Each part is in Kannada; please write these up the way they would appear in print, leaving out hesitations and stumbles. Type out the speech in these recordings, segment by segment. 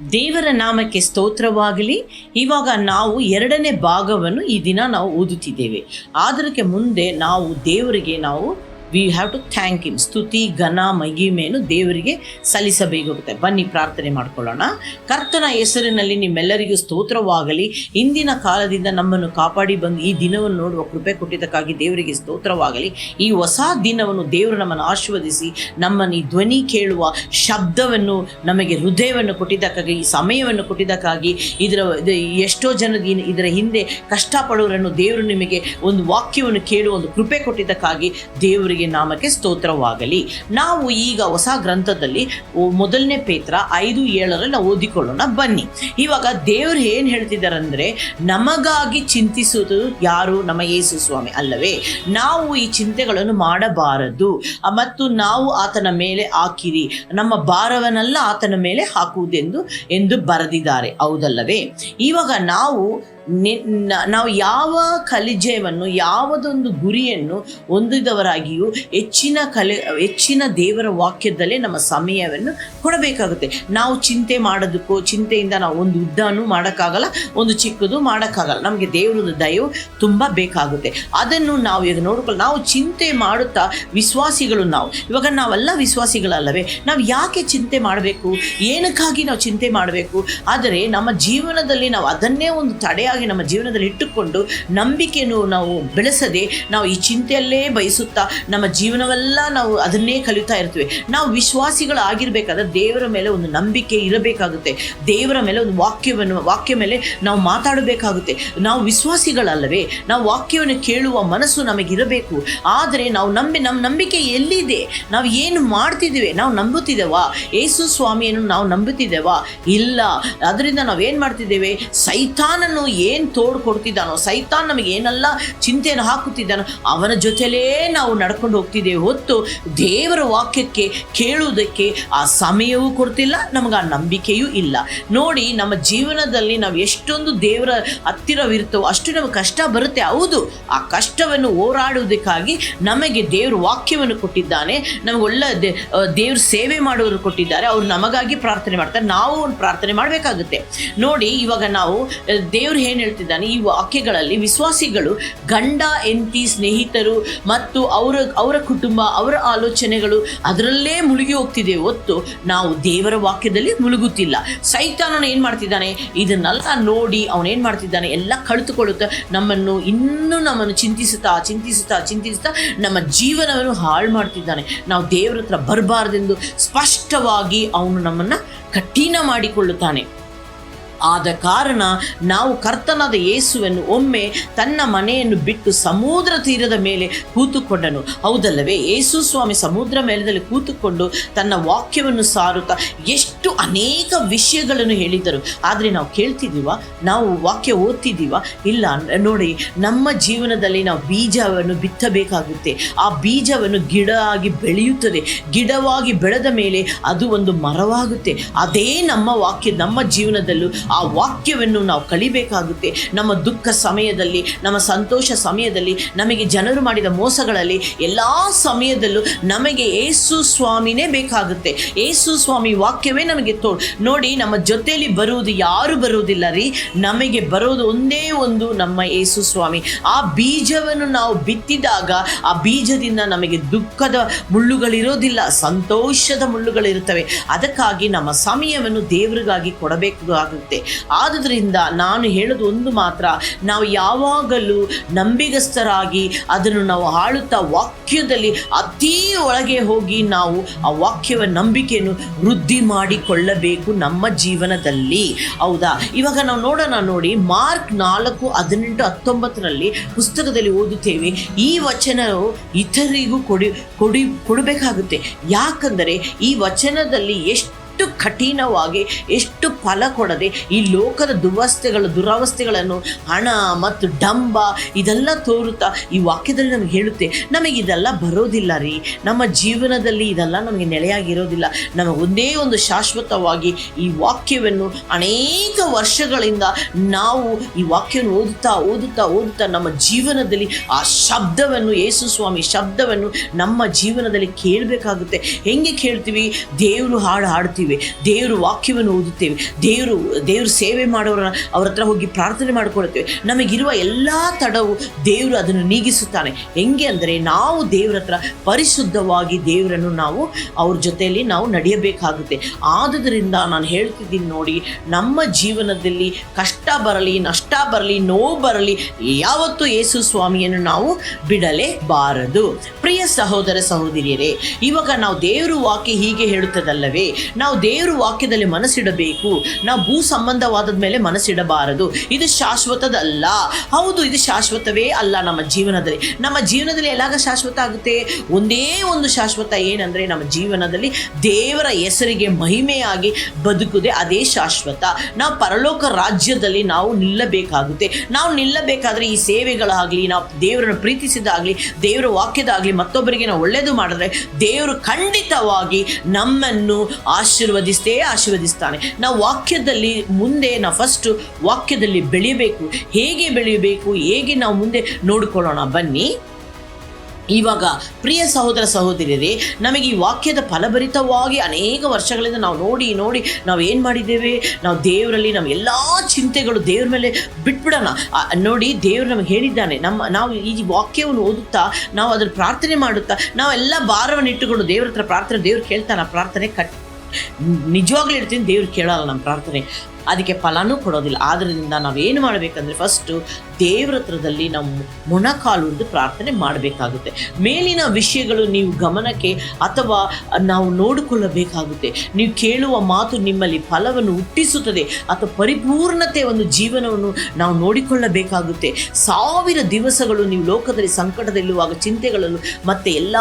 ದೇವರ ನಾಮಕ್ಕೆ ಸ್ತೋತ್ರವಾಗಲಿ. ಇವಾಗ ನಾವು 2ನೇ ಭಾಗವನ್ನು ಈ ದಿನ ನಾವು ಓದುತ್ತಿದ್ದೇವೆ. ಅದಕ್ಕೆ ಮುಂದೆ ನಾವು ದೇವರಿಗೆ we have to thank him. ಸ್ತುತಿ ಘನ ಮಹಿಮೆಯನ್ನು ದೇವರಿಗೆ ಸಲ್ಲಿಸಬೇಕಾಗುತ್ತೆ. ಬನ್ನಿ ಪ್ರಾರ್ಥನೆ ಮಾಡ್ಕೊಳ್ಳೋಣ. ಕರ್ತನ ಹೆಸರಿನಲ್ಲಿ ನಿಮ್ಮೆಲ್ಲರಿಗೂ ಸ್ತೋತ್ರವಾಗಲಿ. ಇಂದಿನ ಕಾಲದಿಂದ ನಮ್ಮನ್ನು ಕಾಪಾಡಿ ಬಂದು ಈ ದಿನವನ್ನು ನೋಡುವ ಕೃಪೆ ಕೊಟ್ಟಿದ್ದಕ್ಕಾಗಿ ದೇವರಿಗೆ ಸ್ತೋತ್ರವಾಗಲಿ. ಈ ಹೊಸ ದಿನವನ್ನು ದೇವರು ನಮ್ಮನ್ನು ಆಶೀರ್ವದಿಸಿ ನಮ್ಮನ್ನು ಈ ಧ್ವನಿ ಕೇಳುವ ಶಬ್ದವನ್ನು ನಮಗೆ ಹೃದಯವನ್ನು ಕೊಟ್ಟಿದ್ದಕ್ಕಾಗಿ, ಈ ಸಮಯವನ್ನು ಕೊಟ್ಟಿದ್ದಕ್ಕಾಗಿ, ಎಷ್ಟೋ ಜನ ಇದರ ಹಿಂದೆ ಕಷ್ಟಪಡುವವರನ್ನು ದೇವರು ನಿಮಗೆ ಒಂದು ವಾಕ್ಯವನ್ನು ಕೇಳುವ ಒಂದು ಕೃಪೆ ಕೊಟ್ಟಿದ್ದಕ್ಕಾಗಿ ದೇವರಿಗೆ ನಾಮಕ್ಕೆ ಸ್ತೋತ್ರವಾಗಲಿ. ನಾವು ಈಗ ಹೊಸ ಗ್ರಂಥದಲ್ಲಿ 1 ಪೇತ್ರ 5:7 ನಾವು ಓದಿಕೊಳ್ಳೋಣ. ಬನ್ನಿ. ಇವಾಗ ದೇವರು ಏನು ಹೇಳ್ತಿದ್ದಾರೆ ಅಂದರೆ, ನಮಗಾಗಿ ಚಿಂತಿಸುವುದು ಯಾರು? ನಮ್ಮ ಯೇಸು ಸ್ವಾಮಿ ಅಲ್ಲವೇ? ನಾವು ಈ ಚಿಂತೆಗಳನ್ನು ಮಾಡಬಾರದು ಮತ್ತು ನಾವು ಆತನ ಮೇಲೆ ಹಾಕಿರಿ, ನಮ್ಮ ಭಾರವನ್ನೆಲ್ಲ ಆತನ ಮೇಲೆ ಹಾಕುವುದೆಂದು ಬರೆದಿದ್ದಾರೆ, ಹೌದಲ್ಲವೇ? ಇವಾಗ ನಾವು ಯಾವ ಕಲಿಜೆಯನ್ನು, ಯಾವುದೊಂದು ಗುರಿಯನ್ನು ಹೊಂದಿದವರಾಗಿಯೂ ಹೆಚ್ಚಿನ ದೇವರ ವಾಕ್ಯದಲ್ಲೇ ನಮ್ಮ ಸಮಯವನ್ನು ಕೊಡಬೇಕಾಗುತ್ತೆ. ನಾವು ಚಿಂತೆ ಮಾಡೋದಕ್ಕೂ, ಚಿಂತೆಯಿಂದ ನಾವು ಒಂದು ಉದ್ದನೂ ಮಾಡೋಕ್ಕಾಗಲ್ಲ, ಒಂದು ಚಿಕ್ಕದು ಮಾಡೋಕ್ಕಾಗಲ್ಲ. ನಮಗೆ ದೇವರದ ದಯವು ತುಂಬ ಬೇಕಾಗುತ್ತೆ. ಅದನ್ನು ನಾವು ಈಗ ನೋಡ್ಕೊಳ್ಳಿ. ನಾವು ಚಿಂತೆ ಮಾಡುತ್ತಾ ವಿಶ್ವಾಸಿಗಳು ಇವಾಗ ನಾವೆಲ್ಲ ವಿಶ್ವಾಸಿಗಳಲ್ಲವೇ? ನಾವು ಯಾಕೆ ಚಿಂತೆ ಮಾಡಬೇಕು? ಏನಕ್ಕಾಗಿ ನಾವು ಚಿಂತೆ ಮಾಡಬೇಕು? ಆದರೆ ನಮ್ಮ ಜೀವನದಲ್ಲಿ ನಾವು ಅದನ್ನೇ ಒಂದು ತಡೆಯಾಗಿ ನಮ್ಮ ಜೀವನದಲ್ಲಿ ಇಟ್ಟುಕೊಂಡು ನಂಬಿಕೆಯನ್ನು ನಾವು ಬೆಳೆಸದೆ ನಾವು ಈ ಚಿಂತೆಯಲ್ಲೇ ಬಯಸುತ್ತಾ ನಮ್ಮ ಜೀವನವೆಲ್ಲ ನಾವು ಅದನ್ನೇ ಕಲಿತಾ ಇರ್ತೀವಿ. ನಾವು ವಿಶ್ವಾಸಿಗಳಾಗಿರ್ಬೇಕಾದ್ರೆ ದೇವರ ಮೇಲೆ ಒಂದು ನಂಬಿಕೆ ಇರಬೇಕಾಗುತ್ತೆ. ದೇವರ ಮೇಲೆ ಒಂದು ವಾಕ್ಯ ಮೇಲೆ ನಾವು ಮಾತಾಡಬೇಕಾಗುತ್ತೆ. ನಾವು ವಿಶ್ವಾಸಿಗಳಲ್ಲವೇ? ನಾವು ವಾಕ್ಯವನ್ನು ಕೇಳುವ ಮನಸ್ಸು ನಮಗಿರಬೇಕು. ಆದರೆ ನಾವು ನಮ್ಮ ನಂಬಿಕೆ ಎಲ್ಲಿದೆ? ನಾವು ಏನು ಮಾಡ್ತಿದ್ದೇವೆ? ನಾವು ನಂಬುತ್ತಿದ್ದೇವಾ? ಯೇಸು ಸ್ವಾಮಿಯನ್ನು ನಾವು ನಂಬುತ್ತಿದ್ದೇವಾ? ಇಲ್ಲ. ಅದರಿಂದ ನಾವೇನು ಮಾಡ್ತಿದ್ದೇವೆ? ಸೈತಾನನು ಏನು ತೋಡು ಕೊಡ್ತಿದ್ದಾನೋ, ಸೈತಾನ್ ನಮಗೆ ಏನೆಲ್ಲ ಚಿಂತೆಯನ್ನು ಹಾಕುತ್ತಿದ್ದಾನೋ ಅವನ ಜೊತೆಲೇ ನಾವು ನಡ್ಕೊಂಡು ಹೋಗ್ತಿದ್ದೇವೆ ಹೊತ್ತು ದೇವರ ವಾಕ್ಯಕ್ಕೆ ಕೇಳುವುದಕ್ಕೆ ಆ ಸಮಯವೂ ಕೊಡ್ತಿಲ್ಲ, ನಮಗೆ ಆ ನಂಬಿಕೆಯೂ ಇಲ್ಲ. ನೋಡಿ, ನಮ್ಮ ಜೀವನದಲ್ಲಿ ನಾವು ಎಷ್ಟೊಂದು ದೇವರ ಹತ್ತಿರವಿರ್ತವೋ ಅಷ್ಟು ನಮಗೆ ಕಷ್ಟ ಬರುತ್ತೆ. ಹೌದು, ಆ ಕಷ್ಟವನ್ನು ಹೋರಾಡುವುದಕ್ಕಾಗಿ ನಮಗೆ ದೇವ್ರ ವಾಕ್ಯವನ್ನು ಕೊಟ್ಟಿದ್ದಾನೆ. ನಮಗೆ ಒಳ್ಳೆ ದೇವ್ರ ಸೇವೆ ಮಾಡುವವರು ಕೊಟ್ಟಿದ್ದಾರೆ. ಅವರು ನಮಗಾಗಿ ಪ್ರಾರ್ಥನೆ ಮಾಡ್ತಾರೆ, ನಾವು ಒಂದು ಪ್ರಾರ್ಥನೆ ಮಾಡಬೇಕಾಗುತ್ತೆ. ನೋಡಿ, ಇವಾಗ ನಾವು ದೇವ್ರು ಏನು ಹೇಳ್ತಿದ್ದಾನೆ ಈ ವಾಕ್ಯಗಳಲ್ಲಿ, ವಿಶ್ವಾಸಿಗಳು ಗಂಡ ಹೆಂಡತಿ ಸ್ನೇಹಿತರು ಮತ್ತು ಅವರ ಕುಟುಂಬ, ಅವರ ಆಲೋಚನೆಗಳು ಅದರಲ್ಲೇ ಮುಳುಗಿ ಹೋಗ್ತಿದ್ದೇವೆ ಹೊತ್ತು ನಾವು ದೇವರ ವಾಕ್ಯದಲ್ಲಿ ಮುಳುಗುತ್ತಿಲ್ಲ. ಸೈತಾನನು ಏನು ಮಾಡ್ತಿದ್ದಾನೆ? ಇದನ್ನೆಲ್ಲ ನೋಡಿ ಅವನೇನು ಮಾಡ್ತಿದ್ದಾನೆ? ಎಲ್ಲ ಕಳೆದುಕೊಳ್ಳುತ್ತಾ ನಮ್ಮನ್ನು ಚಿಂತಿಸುತ್ತಾ ನಮ್ಮ ಜೀವನವನ್ನು ಹಾಳು ಮಾಡ್ತಿದ್ದಾನೆ. ನಾವು ದೇವರ ಹತ್ರ ಬರಬಾರ್ದೆಂದು ಸ್ಪಷ್ಟವಾಗಿ ಅವನು ನಮ್ಮನ್ನು ಕಠಿಣ ಮಾಡಿಕೊಳ್ಳುತ್ತಾನೆ. ಆದ ಕಾರಣ ನಾವು ಕರ್ತನಾದ ಯೇಸುವನ್ನು ಒಮ್ಮೆ ತನ್ನ ಮನೆಯನ್ನು ಬಿಟ್ಟು ಸಮುದ್ರ ತೀರದ ಮೇಲೆ ಕೂತುಕೊಂಡನು, ಹೌದಲ್ಲವೇ? ಯೇಸು ಸ್ವಾಮಿ ಸಮುದ್ರ ಮೇಲದಲ್ಲಿ ಕೂತುಕೊಂಡು ತನ್ನ ವಾಕ್ಯವನ್ನು ಸಾರುತ್ತಾ ಎಷ್ಟು ಅನೇಕ ವಿಷಯಗಳನ್ನು ಹೇಳಿದರು. ಆದರೆ ನಾವು ಕೇಳ್ತಿದ್ದೀವ? ನಾವು ವಾಕ್ಯ ಓದ್ತಿದ್ದೀವ? ಇಲ್ಲ. ನೋಡಿ, ನಮ್ಮ ಜೀವನದಲ್ಲಿ ನಾವು ಬೀಜವನ್ನು ಬಿತ್ತಬೇಕಾಗುತ್ತೆ. ಆ ಬೀಜವನ್ನು ಗಿಡ ಆಗಿ ಬೆಳೆಯುತ್ತದೆ. ಗಿಡವಾಗಿ ಬೆಳೆದ ಮೇಲೆ ಅದು ಒಂದು ಮರವಾಗುತ್ತೆ. ಅದೇ ನಮ್ಮ ವಾಕ್ಯ. ನಮ್ಮ ಜೀವನದಲ್ಲೂ ಆ ವಾಕ್ಯವನ್ನು ನಾವು ಕಲಿಬೇಕಾಗುತ್ತೆ. ನಮ್ಮ ದುಃಖ ಸಮಯದಲ್ಲಿ, ನಮ್ಮ ಸಂತೋಷ ಸಮಯದಲ್ಲಿ, ನಮಗೆ ಜನರು ಮಾಡಿದ ಮೋಸಗಳಲ್ಲಿ ಎಲ್ಲ ಸಮಯದಲ್ಲೂ ನಮಗೆ ಯೇಸು ಸ್ವಾಮಿನೇ ಬೇಕಾಗುತ್ತೆ. ಯೇಸು ಸ್ವಾಮಿ ವಾಕ್ಯವೇ ನಮಗೆ ನೋಡಿ, ನಮ್ಮ ಜೊತೆಯಲ್ಲಿ ಬರುವುದು ಯಾರು ಬರುವುದಿಲ್ಲ ರೀ, ನಮಗೆ ಬರೋದು ಒಂದೇ ಒಂದು ನಮ್ಮ ಯೇಸು ಸ್ವಾಮಿ. ಆ ಬೀಜವನ್ನು ನಾವು ಬಿತ್ತಿದಾಗ ಆ ಬೀಜದಿಂದ ನಮಗೆ ದುಃಖದ ಮುಳ್ಳುಗಳಿರೋದಿಲ್ಲ, ಸಂತೋಷದ ಮುಳ್ಳುಗಳಿರುತ್ತವೆ. ಅದಕ್ಕಾಗಿ ನಮ್ಮ ಸಮಯವನ್ನು ದೇವರಿಗಾಗಿ ಕೊಡಬೇಕಾಗುತ್ತೆ. ಆದುದರಿಂದ ನಾನು ಹೇಳೋದು ಒಂದು ಮಾತ್ರ, ನಾವು ಯಾವಾಗಲೂ ನಂಬಿಗಸ್ತರಾಗಿ ಅದನ್ನು ನಾವು ಆಳುತ್ತಾ ವಾಕ್ಯದಲ್ಲಿ ಅತೀ ಒಳಗೆ ಹೋಗಿ ನಾವು ಆ ವಾಕ್ಯವ ನಂಬಿಕೆಯನ್ನು ವೃದ್ಧಿ ಮಾಡಿಕೊಳ್ಳಬೇಕು ನಮ್ಮ ಜೀವನದಲ್ಲಿ, ಹೌದಾ? ಇವಾಗ ನಾವು ನೋಡೋಣ. ನೋಡಿ, ಮಾರ್ಕ್ 4:18-19 ಪುಸ್ತಕದಲ್ಲಿ ಓದುತ್ತೇವೆ. ಈ ವಚನವು ಇತರರಿಗೂ ಕೊಡಬೇಕಾಗುತ್ತೆ. ಯಾಕಂದರೆ ಈ ವಚನದಲ್ಲಿ ಎಷ್ಟು ಕಠಿಣವಾಗಿ, ಎಷ್ಟು ಫಲ ಕೊಡದೆ ಈ ಲೋಕದ ದುರವಸ್ಥೆಗಳನ್ನು, ಹಣ ಮತ್ತು ಡಂಬ ಇದೆಲ್ಲ ತೋರುತ್ತಾ ಈ ವಾಕ್ಯದಲ್ಲಿ ನಮಗೆ ಹೇಳುತ್ತೆ. ನಮಗೆ ಇದೆಲ್ಲ ಬರೋದಿಲ್ಲ ರೀ, ನಮ್ಮ ಜೀವನದಲ್ಲಿ ಇದೆಲ್ಲ ನಮಗೆ ನೆಲೆಯಾಗಿರೋದಿಲ್ಲ. ನಮಗೆ ಒಂದೇ ಒಂದು ಶಾಶ್ವತವಾಗಿ ಈ ವಾಕ್ಯವನ್ನು ಅನೇಕ ವರ್ಷಗಳಿಂದ ನಾವು ಈ ವಾಕ್ಯವನ್ನು ಓದುತ್ತಾ ನಮ್ಮ ಜೀವನದಲ್ಲಿ ಆ ಶಬ್ದವನ್ನು, ಯೇಸು ಸ್ವಾಮಿ ಶಬ್ದವನ್ನು ನಮ್ಮ ಜೀವನದಲ್ಲಿ ಕೇಳಬೇಕಾಗುತ್ತೆ. ಹೆಂಗೆ ಕೇಳ್ತೀವಿ? ದೇವರು ಹಾಡು ಹಾಡ್ತೀವಿ, ಓದುತ್ತೀವಿ, ದೇವರು ವಾಕ್ಯವನ್ನು ಓದುತ್ತೇವೆ, ದೇವರು ಸೇವೆ ಮಾಡೋರ ಅವ್ರ ಹತ್ರ ಹೋಗಿ ಪ್ರಾರ್ಥನೆ ಮಾಡಿಕೊಳ್ಳುತ್ತೇವೆ, ನಮಗಿರುವ ಎಲ್ಲ ತಡವು ದೇವರು ಅದನ್ನು ನೀಗಿಸುತ್ತಾನೆ. ಹೆಂಗೆ ಅಂದರೆ ನಾವು ದೇವರ ಹತ್ರ ಪರಿಶುದ್ಧವಾಗಿ ದೇವರನ್ನು ನಾವು ಅವ್ರ ಜೊತೆಯಲ್ಲಿ ನಾವು ನಡೆಯಬೇಕಾಗುತ್ತೆ. ಆದುದರಿಂದ ನಾನು ಹೇಳ್ತಿದ್ದೀನಿ ನೋಡಿ, ನಮ್ಮ ಜೀವನದಲ್ಲಿ ಕಷ್ಟ ಬರಲಿ, ನಷ್ಟ ಬರಲಿ, ನೋವು ಬರಲಿ, ಯಾವತ್ತೂ ಯೇಸು ಸ್ವಾಮಿಯನ್ನು ನಾವು ಬಿಡಲೇಬಾರದು. ಪ್ರಿಯ ಸಹೋದರ ಸಹೋದರಿಯರೇ, ಇವಾಗ ನಾವು ದೇವರು ವಾಕ್ಯ ಹೀಗೆ ಹೇಳುತ್ತದಲ್ಲವೇ, ನಾವು ದೇವರು ವಾಕ್ಯದಲ್ಲಿ ಮನಸ್ಸಿಡಬೇಕು. ನಾವು ಭೂ ಸಂಬಂಧವಾದ ಮೇಲೆ ಮನಸ್ಸಿಡಬಾರದು. ಇದು ಶಾಶ್ವತದಲ್ಲ. ಹೌದು, ಇದು ಶಾಶ್ವತವೇ ಅಲ್ಲ. ನಮ್ಮ ಜೀವನದಲ್ಲಿ ಎಲ್ಲಾಗ ಶಾಶ್ವತ ಆಗುತ್ತೆ? ಒಂದೇ ಒಂದು ಶಾಶ್ವತ, ಏನಂದರೆ ನಮ್ಮ ಜೀವನದಲ್ಲಿ ದೇವರ ಹೆಸರಿಗೆ ಮಹಿಮೆಯಾಗಿ ಬದುಕುವುದೇ ಅದೇ ಶಾಶ್ವತ. ನಾವು ಪರಲೋಕ ರಾಜ್ಯದಲ್ಲಿ ನಾವು ನಿಲ್ಲಬೇಕಾಗುತ್ತೆ. ನಾವು ನಿಲ್ಲಬೇಕಾದ್ರೆ ಈ ಸೇವೆಗಳಾಗಲಿ, ನಾವು ದೇವರನ್ನು ಪ್ರೀತಿಸಿದಾಗಲಿ, ದೇವರ ವಾಕ್ಯದಾಗಲಿ, ಮತ್ತೊಬ್ಬರಿಗೆ ನಾವು ಒಳ್ಳೆಯದು ಮಾಡಿದ್ರೆ ದೇವರು ಖಂಡಿತವಾಗಿ ನಮ್ಮನ್ನು ಆಶೀರ್ವದಿಸ್ತಾನೆ. ನಾವು ವಾಕ್ಯದಲ್ಲಿ ಮುಂದೆ ನಾವು ಫಸ್ಟು ವಾಕ್ಯದಲ್ಲಿ ಬೆಳೆಯಬೇಕು. ಹೇಗೆ ಬೆಳೆಯಬೇಕು, ಹೇಗೆ ನಾವು ಮುಂದೆ ನೋಡಿಕೊಳ್ಳೋಣ ಬನ್ನಿ. ಇವಾಗ ಪ್ರಿಯ ಸಹೋದರ ಸಹೋದರಿಯರೇ, ನಮಗೆ ಈ ವಾಕ್ಯದ ಫಲಭರಿತವಾಗಿ ಅನೇಕ ವರ್ಷಗಳಿಂದ ನಾವು ನೋಡಿ ನಾವು ಏನು ಮಾಡಿದ್ದೇವೆ, ನಾವು ದೇವರಲ್ಲಿ ನಮ್ಮ ಎಲ್ಲ ಚಿಂತೆಗಳು ದೇವ್ರ ಮೇಲೆ ಬಿಟ್ಬಿಡೋಣ. ನೋಡಿ, ದೇವರು ನಮಗೆ ಹೇಳಿದ್ದಾನೆ, ನಾವು ಈ ವಾಕ್ಯವನ್ನು ಓದುತ್ತಾ, ನಾವು ಅದನ್ನು ಪ್ರಾರ್ಥನೆ ಮಾಡುತ್ತಾ, ನಾವೆಲ್ಲ ಭಾರವನ್ನು ಇಟ್ಟುಕೊಂಡು ದೇವ್ರ ಹತ್ರ ಪ್ರಾರ್ಥನೆ, ದೇವ್ರು ಕೇಳ್ತಾನೆ. ಆ ಪ್ರಾರ್ಥನೆ ನಿಜವಾಗ್ಲೂ ಹೇಳ್ತೀನಿ, ದೇವ್ರು ಕೇಳಲ್ಲ ನಮ್ಮ ಪ್ರಾರ್ಥನೆ, ಅದಕ್ಕೆ ಫಲನೂ ಕೊಡೋದಿಲ್ಲ. ಆದ್ದರಿಂದ ನಾವೇನು ಮಾಡಬೇಕಂದ್ರೆ ಫಸ್ಟು ದೇವ್ರ ಹತ್ರದಲ್ಲಿ ನಾವು ಮೊಣಕಾಲುಂಟು ಪ್ರಾರ್ಥನೆ ಮಾಡಬೇಕಾಗುತ್ತೆ. ಮೇಲಿನ ವಿಷಯಗಳು ನೀವು ಗಮನಕ್ಕೆ ಅಥವಾ ನಾವು ನೋಡಿಕೊಳ್ಳಬೇಕಾಗುತ್ತೆ. ನೀವು ಕೇಳುವ ಮಾತು ನಿಮ್ಮಲ್ಲಿ ಫಲವನ್ನು ಹುಟ್ಟಿಸುತ್ತದೆ ಅಥವಾ ಪರಿಪೂರ್ಣತೆ ಒಂದು ಜೀವನವನ್ನು ನಾವು ನೋಡಿಕೊಳ್ಳಬೇಕಾಗುತ್ತೆ. 1000 ದಿವಸಗಳು ನೀವು ಲೋಕದಲ್ಲಿ ಸಂಕಟದಲ್ಲಿರುವಾಗ, ಚಿಂತೆಗಳಲ್ಲೂ ಮತ್ತು ಎಲ್ಲ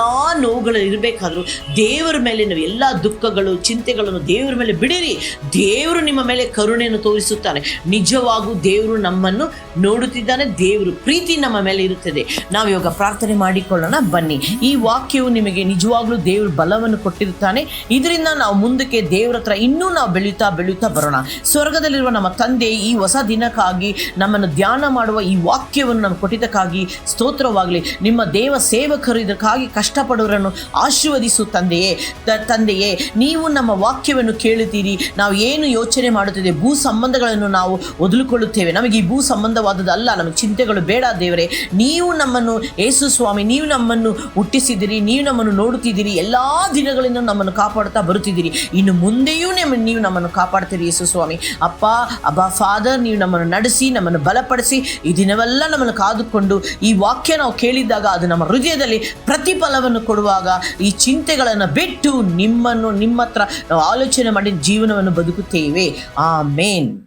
ನೋವುಗಳಲ್ಲಿ ಇರಬೇಕಾದ್ರೂ ದೇವರ ಮೇಲೆ ನಾವು ಎಲ್ಲ ದುಃಖಗಳು, ಚಿಂತೆಗಳನ್ನು ದೇವರ ಮೇಲೆ ಬಿಡಿರಿ. ದೇವರು ನಿಮ್ಮ ಮೇಲೆ ಕರುಣೆಯನ್ನು ತೋರಿಸುತ್ತಾನೆ. ನಿಜವಾಗೂ ದೇವರು ನಮ್ಮನ್ನು ನೋಡುತ್ತಿದ್ದಾನೆ. ದೇವರು ಪ್ರೀತಿ ನಮ್ಮ ಮೇಲೆ ಇರುತ್ತದೆ. ನಾವು ಇವಾಗ ಪ್ರಾರ್ಥನೆ ಮಾಡಿಕೊಳ್ಳೋಣ ಬನ್ನಿ. ಈ ವಾಕ್ಯವು ನಿಮಗೆ ನಿಜವಾಗ್ಲೂ ದೇವರು ಬಲವನ್ನು ಕೊಟ್ಟಿರುತ್ತಾನೆ. ಇದರಿಂದ ನಾವು ಮುಂದಕ್ಕೆ ದೇವರ ಹತ್ರ ಇನ್ನೂ ನಾವು ಬೆಳೆಯುತ್ತಾ ಬರೋಣ. ಸ್ವರ್ಗದಲ್ಲಿರುವ ನಮ್ಮ ತಂದೆ, ಈ ಹೊಸ ದಿನಕ್ಕಾಗಿ ನಮ್ಮನ್ನು ಧ್ಯಾನ ಮಾಡುವ ಈ ವಾಕ್ಯವನ್ನು ನಮ್ಗೆ ಕೊಟ್ಟಿದ್ದಕ್ಕಾಗಿ ಸ್ತೋತ್ರವಾಗಲಿ. ನಿಮ್ಮ ದೇವ ಸೇವಕರು ಇದಕ್ಕಾಗಿ ಕಷ್ಟಪಡುವರನ್ನು ಆಶೀರ್ವದಿಸು ತಂದೆಯೇ. ನೀವು ನಮ್ಮ ವಾಕ್ಯವನ್ನು ಕೇಳುತ್ತೀರಿ. ನಾವು ಏನು ಯೋಚನೆ ಮಾಡುತ್ತಿದೆ, ಭೂ ಸಂಬಂಧಗಳನ್ನು ನಾವು ಒದಲಿಕೊಳ್ಳುತ್ತೇವೆ. ನಮಗೆ ಈ ಭೂ ಸಂಬಂಧವಾದದ್ದಲ್ಲ, ನಮಗೆ ಚಿಂತೆಗಳು ಬೇಡ ದೇವರೇ. ನೀವು ನಮ್ಮನ್ನು, ಯೇಸು ಸ್ವಾಮಿ, ನೀವು ನಮ್ಮನ್ನು ಹುಟ್ಟಿಸಿದಿರಿ, ನೀವು ನಮ್ಮನ್ನು ನೋಡುತ್ತಿದ್ದೀರಿ, ಎಲ್ಲ ದಿನಗಳಿಂದ ನಮ್ಮನ್ನು ಕಾಪಾಡುತ್ತಾ ಬರುತ್ತಿದ್ದೀರಿ. ಇನ್ನು ಮುಂದೆಯೂ ನೀವು ನಮ್ಮನ್ನು ಕಾಪಾಡ್ತೀರಿ ಯೇಸು ಸ್ವಾಮಿ. ಅಬ್ಬಾ ಫಾದರ್, ನೀವು ನಮ್ಮನ್ನು ನಡೆಸಿ, ನಮ್ಮನ್ನು ಬಲಪಡಿಸಿ, ಈ ದಿನವೆಲ್ಲ ನಮ್ಮನ್ನು ಕಾದುಕೊಂಡು ಈ ವಾಕ್ಯ ನಾವು ಕೇಳಿದಾಗ ಅದು ನಮ್ಮ ಹೃದಯದಲ್ಲಿ ಪ್ರತಿಫಲವನ್ನು ಕೊಡುವಾಗ ಈ ಚಿಂತೆಗಳನ್ನು ಬಿಟ್ಟು ನಿಮ್ಮ ಹತ್ರ ನಾವು ಆಲೋಚನೆ ಮಾಡಿ ಜೀವನವನ್ನು ಬದುಕುತ್ತೇವೆ. ಆಮೇನ್.